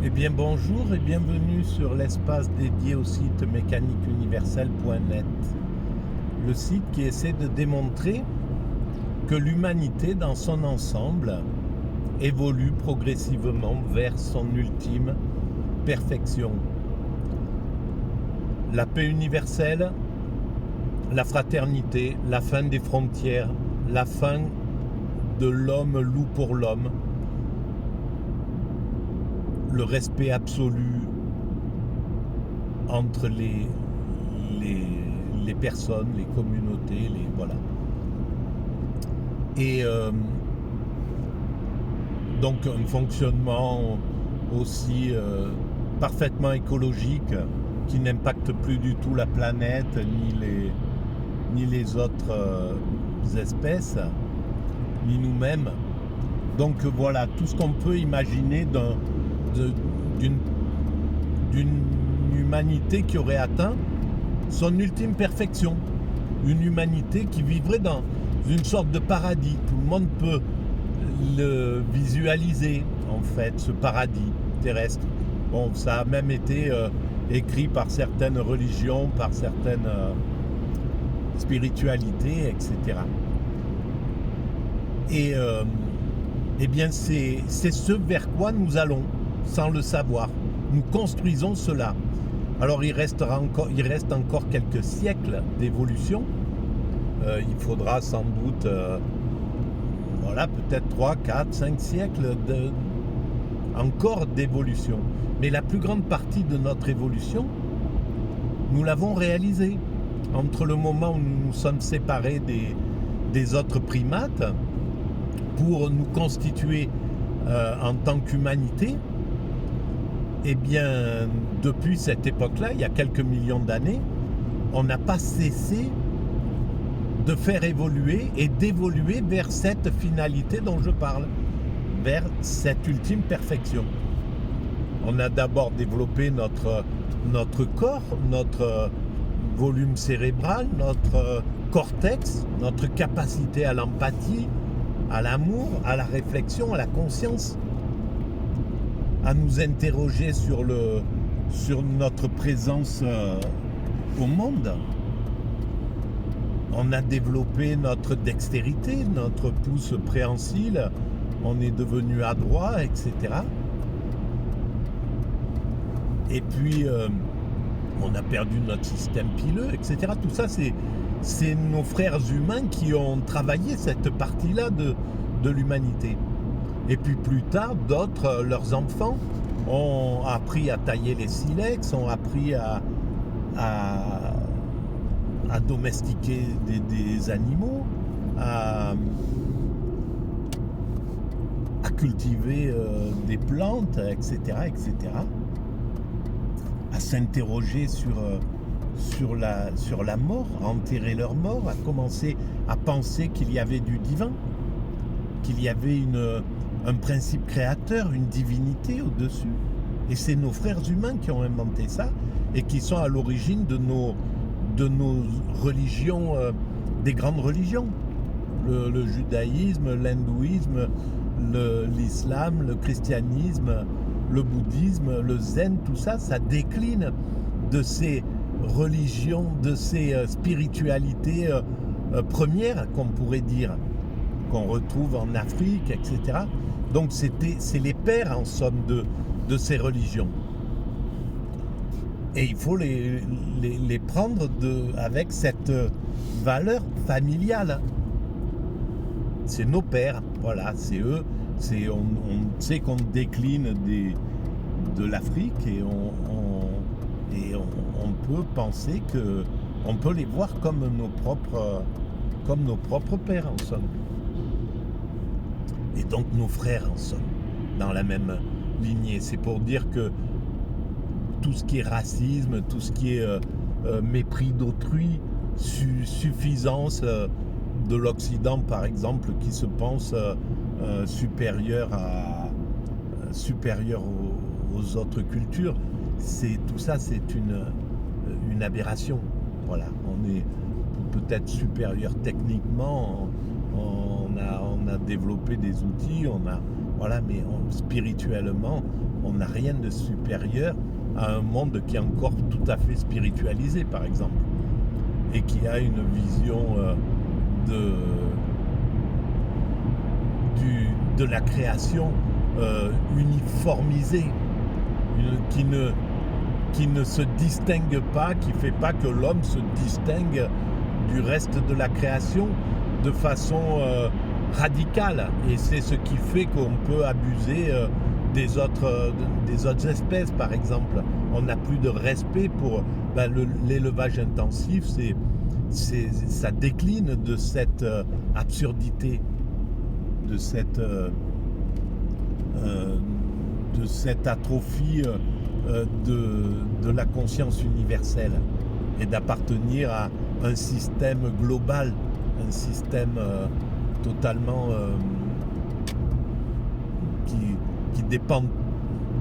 Eh bien bonjour et bienvenue sur l'espace dédié au site mécaniqueuniverselle.net, le site qui essaie de démontrer que l'humanité dans son ensemble évolue progressivement vers son ultime perfection. La paix universelle, la fraternité, la fin des frontières, la fin de l'homme loup pour l'homme, le respect absolu entre les personnes, les communautés, voilà. Et donc un fonctionnement aussi parfaitement écologique qui n'impacte plus du tout la planète ni les autres espèces, ni nous-mêmes. Donc voilà, tout ce qu'on peut imaginer d'une humanité qui aurait atteint son ultime perfection. Une humanité qui vivrait dans une sorte de paradis. Tout le monde peut le visualiser, en fait, ce paradis terrestre. Bon, ça a même été écrit par certaines religions, par certaines spiritualités, etc. Et eh bien, c'est ce vers quoi nous allons, sans le savoir. Nous construisons cela. Alors il reste encore quelques siècles d'évolution. Il faudra sans doute peut-être 3, 4, 5 siècles encore d'évolution. Mais la plus grande partie de notre évolution, nous l'avons réalisée. Entre le moment où nous nous sommes séparés des autres primates pour nous constituer en tant qu'humanité, eh bien, depuis cette époque-là, il y a quelques millions d'années, on n'a pas cessé de faire évoluer et d'évoluer vers cette finalité dont je parle, vers cette ultime perfection. On a d'abord développé notre corps, notre volume cérébral, notre cortex, notre capacité à l'empathie, à l'amour, à la réflexion, à la conscience, à nous interroger sur notre présence au monde. On a développé notre dextérité, notre pouce préhensile, on est devenu adroit, etc. Et puis, on a perdu notre système pileux, etc. Tout ça, c'est nos frères humains qui ont travaillé cette partie-là de l'humanité. Et puis plus tard, d'autres, leurs enfants, ont appris à tailler les silex, ont appris à domestiquer des animaux, à cultiver des plantes, etc., etc., à s'interroger sur la mort, à enterrer leur mort, à commencer à penser qu'il y avait du divin, qu'il y avait un principe créateur, une divinité au-dessus. Et c'est nos frères humains qui ont inventé ça et qui sont à l'origine de nos religions, des grandes religions. Le judaïsme, l'hindouisme, l'islam, le christianisme, le bouddhisme, le zen, tout ça, ça décline de ces religions, de ces spiritualités premières, qu'on pourrait dire, qu'on retrouve en Afrique, etc. Donc c'est les pères, en somme, de ces religions. Et il faut les prendre avec cette valeur familiale. C'est nos pères, voilà, c'est eux. On sait qu'on décline de l'Afrique et on peut penser qu'on peut les voir comme nos propres pères, en somme. Et donc nos frères, en somme, dans la même lignée. C'est pour dire que tout ce qui est racisme, tout ce qui est mépris d'autrui, suffisance de l'Occident, par exemple, qui se pense supérieur aux autres cultures, tout ça, c'est une aberration. Voilà, on est peut-être supérieur techniquement, on a développé des outils, on a Voilà, mais spirituellement, on n'a rien de supérieur à un monde qui est encore tout à fait spiritualisé, par exemple, et qui a une vision de, de la création uniformisée, qui ne se distingue pas, qui ne fait pas que l'homme se distingue du reste de la création de façon radicale. Et c'est ce qui fait qu'on peut abuser des autres espèces, par exemple. On n'a plus de respect pour l'élevage intensif. Ça décline de cette absurdité, de cette atrophie de la conscience universelle et d'appartenir à un système global, un système totalement qui dépend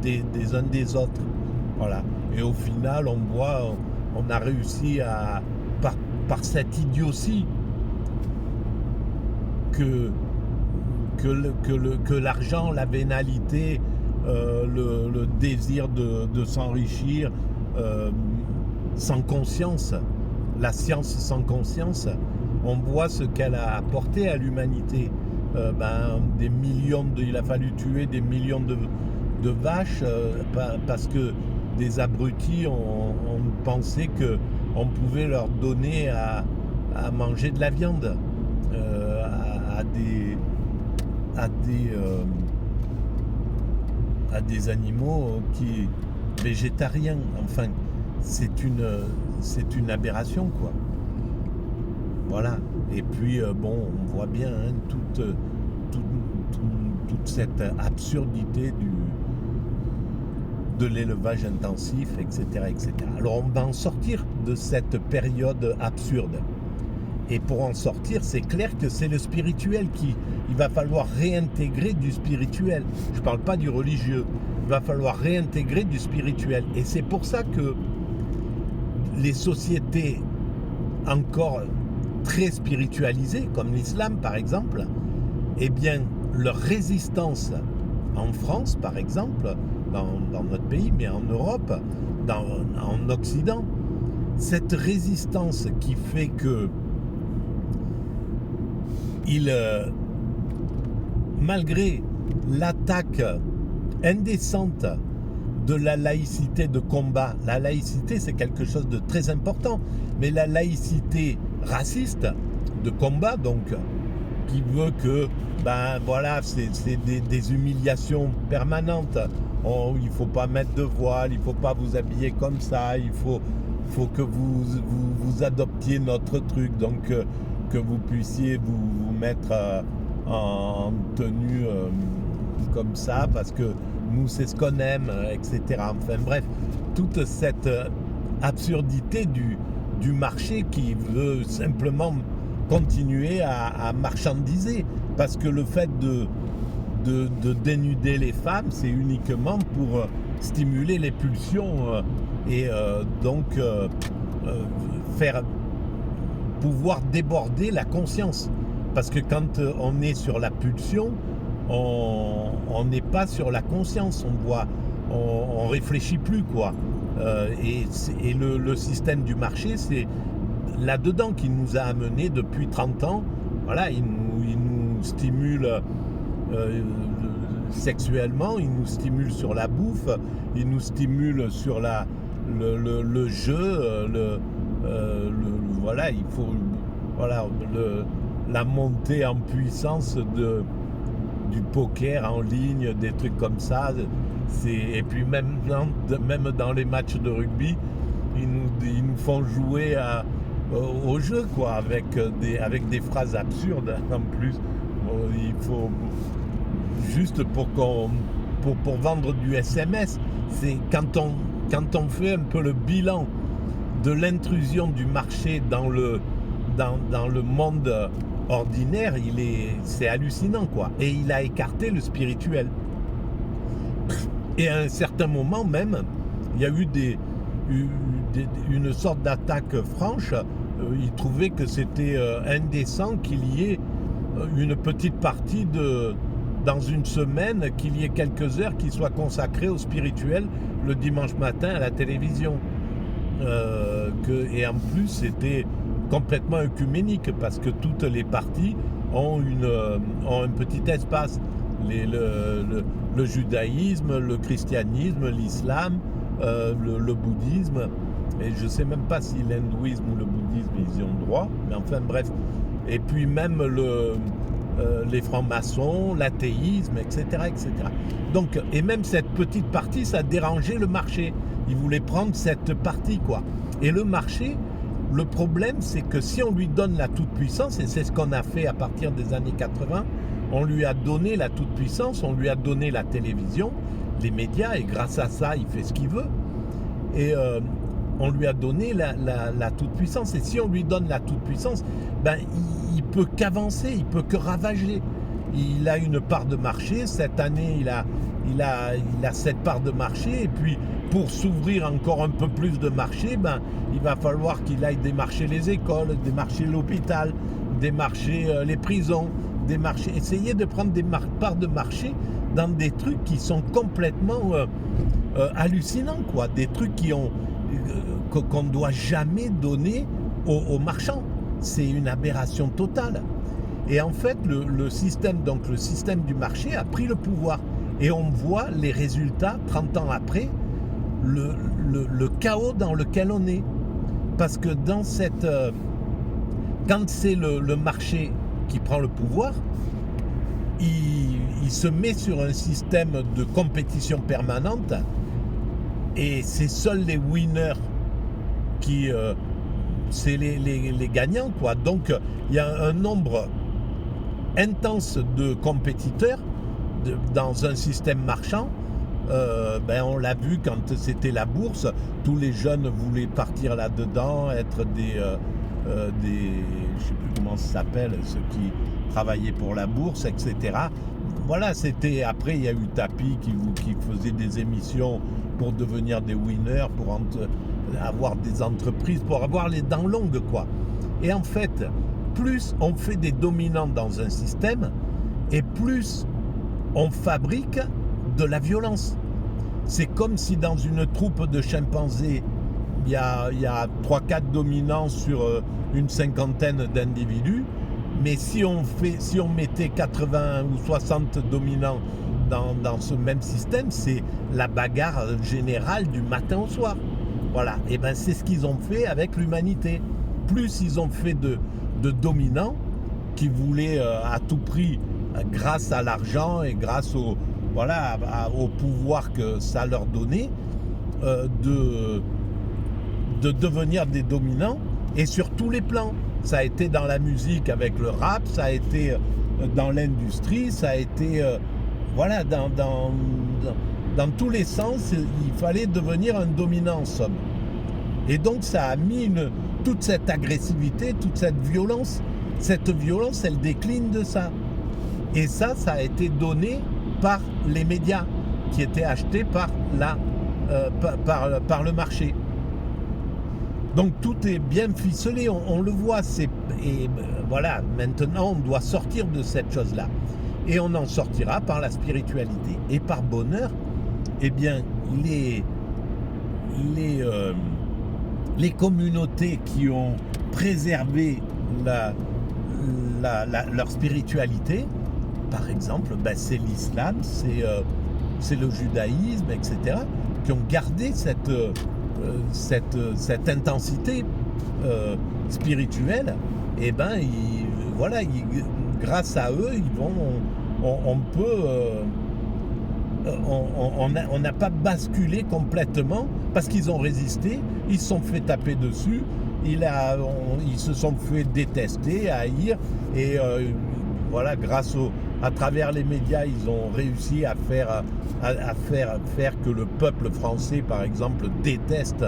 des uns des autres. Voilà. Et au final, on a réussi par cette idiotie que l'argent, la vénalité, le désir de s'enrichir sans conscience, la science sans conscience, on voit ce qu'elle a apporté à l'humanité. Il a fallu tuer des millions de vaches parce que des abrutis ont pensé qu'on pouvait leur donner à manger de la viande à des animaux végétariens. Enfin, c'est une aberration, quoi. Voilà. Et puis on voit bien toute cette absurdité de l'élevage intensif, etc., etc. Alors on va en sortir de cette période absurde. Et pour en sortir, c'est clair que c'est le spirituel il va falloir réintégrer du spirituel. Je ne parle pas du religieux. Il va falloir réintégrer du spirituel. Et c'est pour ça que les sociétés encore très spiritualisées, comme l'islam par exemple, eh bien, leur résistance en France par exemple, dans notre pays, mais en Europe, en Occident, cette résistance qui fait que malgré l'attaque indécente de la laïcité de combat, la laïcité c'est quelque chose de très important, mais la laïcité raciste de combat, donc, qui veut que, c'est des humiliations permanentes. Il ne faut pas mettre de voile, il ne faut pas vous habiller comme ça, il faut que vous adoptiez notre truc, donc que vous puissiez vous mettre en tenue comme ça, parce que nous c'est ce qu'on aime, etc. Enfin bref, toute cette absurdité du marché qui veut simplement continuer à marchandiser, parce que le fait de dénuder les femmes, c'est uniquement pour stimuler les pulsions et donc pouvoir déborder la conscience. Parce que quand on est sur la pulsion, on n'est pas sur la conscience, on réfléchit plus, quoi. Et le système du marché, c'est là-dedans qu'il nous a amenés depuis 30 ans. Voilà, il nous stimule sexuellement, il nous stimule sur la bouffe, il nous stimule sur le jeu, voilà, il faut, voilà, la montée en puissance du poker en ligne, des trucs comme ça. Et puis même dans les matchs de rugby, ils nous font jouer au jeu, quoi, avec des phrases absurdes en plus. Il faut juste pour vendre du SMS. C'est quand on fait un peu le bilan de l'intrusion du marché dans le monde ordinaire, c'est hallucinant, quoi. Et il a écarté le spirituel. Et à un certain moment même, il y a eu une sorte d'attaque franche. Il trouvait que c'était indécent qu'il y ait une petite partie dans une semaine, qu'il y ait quelques heures qui soient consacrées au spirituel le dimanche matin à la télévision. Et en plus, c'était complètement œcuménique parce que toutes les parties ont un petit espace. Le judaïsme, le christianisme, l'islam, le bouddhisme, et je ne sais même pas si l'hindouisme ou le bouddhisme ils y ont droit, mais enfin bref. Et puis même les francs-maçons, l'athéisme, etc., etc. Donc, et même cette petite partie, ça dérangeait le marché. Ils voulaient prendre cette partie, quoi. Et le marché, le problème, c'est que si on lui donne la toute-puissance, et c'est ce qu'on a fait à partir des années 80, on lui a donné la toute-puissance, on lui a donné la télévision, les médias, et grâce à ça, il fait ce qu'il veut. Et on lui a donné la toute-puissance. Et si on lui donne la toute-puissance, ben, il peut qu'avancer, il peut que ravager. Il a une part de marché. Cette année, il a cette part de marché. Et puis, pour s'ouvrir encore un peu plus de marché, ben, il va falloir qu'il aille démarcher les écoles, démarcher l'hôpital, démarcher les prisons, essayer de prendre des parts de marché dans des trucs qui sont complètement hallucinants, quoi. Des trucs qu'on ne doit jamais donner aux marchands. C'est une aberration totale. Et en fait, le système du marché a pris le pouvoir. Et on voit les résultats, 30 ans après, le chaos dans lequel on est. Parce que quand c'est le marché qui prend le pouvoir, il se met sur un système de compétition permanente et c'est seuls les winners c'est les gagnants, quoi. Donc il y a un nombre intense de compétiteurs dans un système marchand. On l'a vu quand c'était la bourse, tous les jeunes voulaient partir là-dedans, être des je sais plus comment ça s'appelle, ceux qui travaillaient pour la bourse, etc. Voilà, c'était, après il y a eu Tapi qui faisait des émissions pour devenir des winners, pour avoir des entreprises, pour avoir les dents longues, quoi. Et en fait, plus on fait des dominants dans un système, et plus on fabrique de la violence. C'est comme si dans une troupe de chimpanzés, il y a 3-4 dominants sur une cinquantaine d'individus, mais si on mettait 80 ou 60 dominants dans ce même système, c'est la bagarre générale du matin au soir. Voilà, et ben c'est ce qu'ils ont fait avec l'humanité. Plus ils ont fait de dominants qui voulaient à tout prix, grâce à l'argent et grâce au pouvoir que ça leur donnait, de devenir des dominants, et sur tous les plans. Ça a été dans la musique avec le rap, ça a été dans l'industrie, ça a été dans tous les sens, il fallait devenir un dominant en somme. Et donc ça a mis toute cette agressivité, toute cette violence, elle décline de ça. Et ça a été donné par les médias, qui étaient achetés par le marché. Donc tout est bien ficelé, on le voit. Voilà, maintenant on doit sortir de cette chose-là. Et on en sortira par la spiritualité. Et par bonheur, eh bien, les communautés qui ont préservé leur spiritualité, par exemple, c'est l'islam, c'est le judaïsme, etc., qui ont gardé cette intensité spirituelle. Et grâce à eux, on n'a pas basculé complètement, parce qu'ils ont résisté, ils se sont fait taper dessus, ils se sont fait détester, haïr, et à travers les médias, ils ont réussi à faire que le peuple français, par exemple, déteste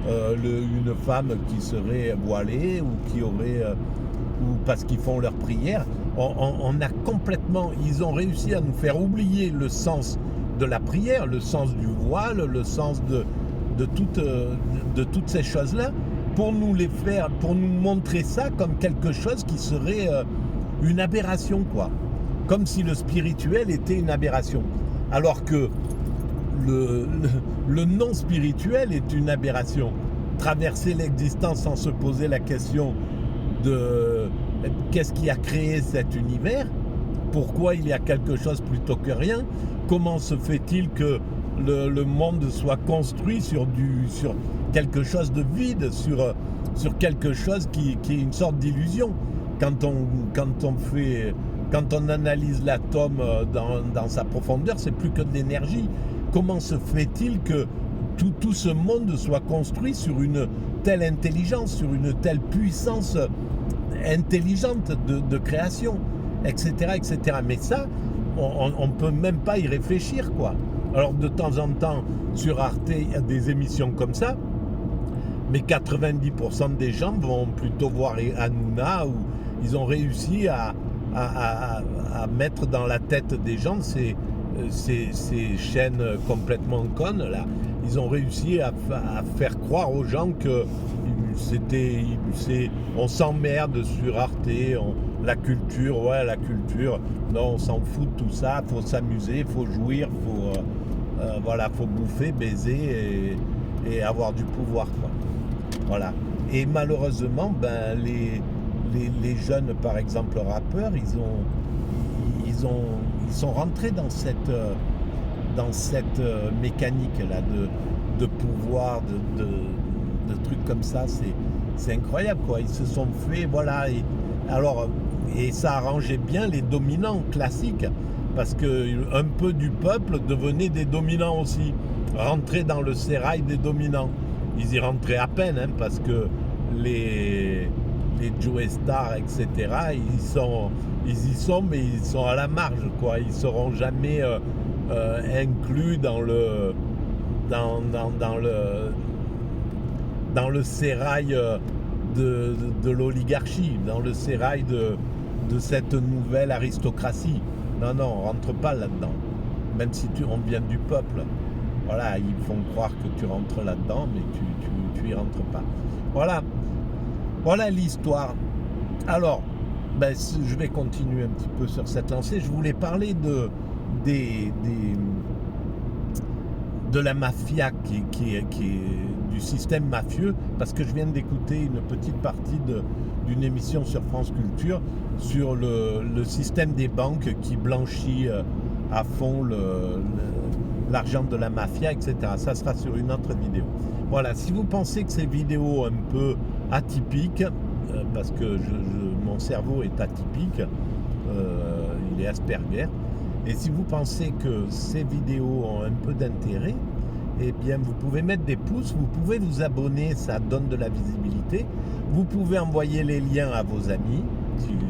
une femme qui serait voilée ou parce qu'ils font leur prière. Ils ont réussi à nous faire oublier le sens de la prière, le sens du voile, le sens de toutes ces choses-là, pour nous montrer ça comme quelque chose qui serait une aberration, quoi. comme si le spirituel était une aberration. Alors que le non spirituel est une aberration. Traverser l'existence sans se poser la question de qu'est-ce qui a créé cet univers, pourquoi il y a quelque chose plutôt que rien, comment se fait-il que le monde soit construit sur quelque chose de vide, sur quelque chose qui est une sorte d'illusion. Quand on analyse l'atome dans sa profondeur, c'est plus que de l'énergie. Comment se fait-il que tout ce monde soit construit sur une telle intelligence, sur une telle puissance intelligente de création, etc., etc. Mais ça, on ne peut même pas y réfléchir, quoi. Alors de temps en temps, sur Arte, il y a des émissions comme ça, mais 90% des gens vont plutôt voir Hanouna, où ils ont réussi à mettre dans la tête des gens ces chaînes complètement connes, là. Ils ont réussi à faire croire aux gens que on s'emmerde sur Arte, la culture, non, on s'en fout de tout ça, faut s'amuser, faut jouir, faut bouffer, baiser et avoir du pouvoir, quoi. Voilà. Et malheureusement, les jeunes, par exemple rappeurs, ils sont rentrés dans cette mécanique là de pouvoir, de trucs comme ça. C'est incroyable, quoi. Ils se sont fait, voilà. Et ça arrangeait bien les dominants classiques, parce que un peu du peuple devenait des dominants aussi, rentrer dans le sérail des dominants. Ils y rentraient à peine, hein, parce que les Joe Star, etc., ils y sont, mais ils sont à la marge, quoi. Ils seront jamais inclus dans le sérail de l'oligarchie, dans le sérail de cette nouvelle aristocratie. Non, on rentre pas là-dedans. Même si on vient du peuple. Voilà, ils font croire que tu rentres là-dedans, mais tu y rentres pas. Voilà l'histoire. Alors, je vais continuer un petit peu sur cette lancée. Je voulais parler de la mafia qui est du système mafieux, parce que je viens d'écouter une petite partie d'une émission sur France Culture sur le système des banques qui blanchit à fond l'argent de la mafia, etc. Ça sera sur une autre vidéo. Voilà, si vous pensez que ces vidéos un peu atypiques, parce que mon cerveau est atypique, il est Asperger, et si vous pensez que ces vidéos ont un peu d'intérêt, eh bien vous pouvez mettre des pouces, vous pouvez vous abonner, ça donne de la visibilité, vous pouvez envoyer les liens à vos amis si vous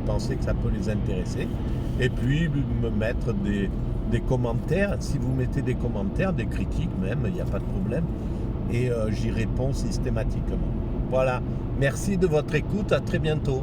pensez que ça peut les intéresser, et puis me mettre des commentaires. Si vous mettez des commentaires, des critiques même, il n'y a pas de problème, et j'y réponds systématiquement. Voilà, merci de votre écoute, à très bientôt.